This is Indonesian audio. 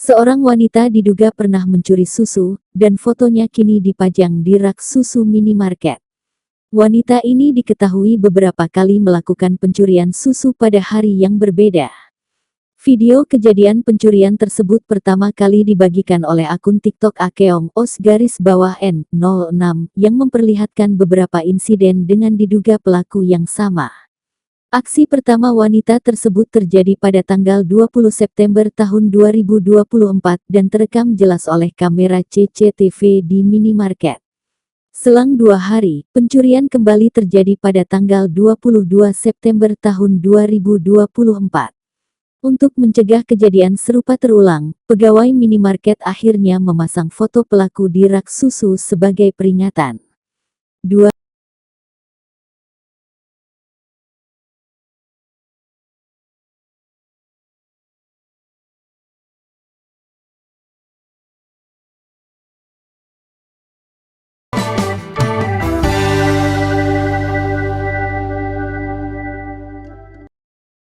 Seorang wanita diduga pernah mencuri susu, dan fotonya kini dipajang di rak susu minimarket. Wanita ini diketahui beberapa kali melakukan pencurian susu pada hari yang berbeda. Video kejadian pencurian tersebut pertama kali dibagikan oleh akun TikTok @akeong_n06 yang memperlihatkan beberapa insiden dengan diduga pelaku yang sama. Aksi pertama wanita tersebut terjadi pada tanggal 20 September tahun 2024 dan terekam jelas oleh kamera CCTV di minimarket. Selang 2 hari, pencurian kembali terjadi pada tanggal 22 September tahun 2024. Untuk mencegah kejadian serupa terulang, pegawai minimarket akhirnya memasang foto pelaku di rak susu sebagai peringatan. 2.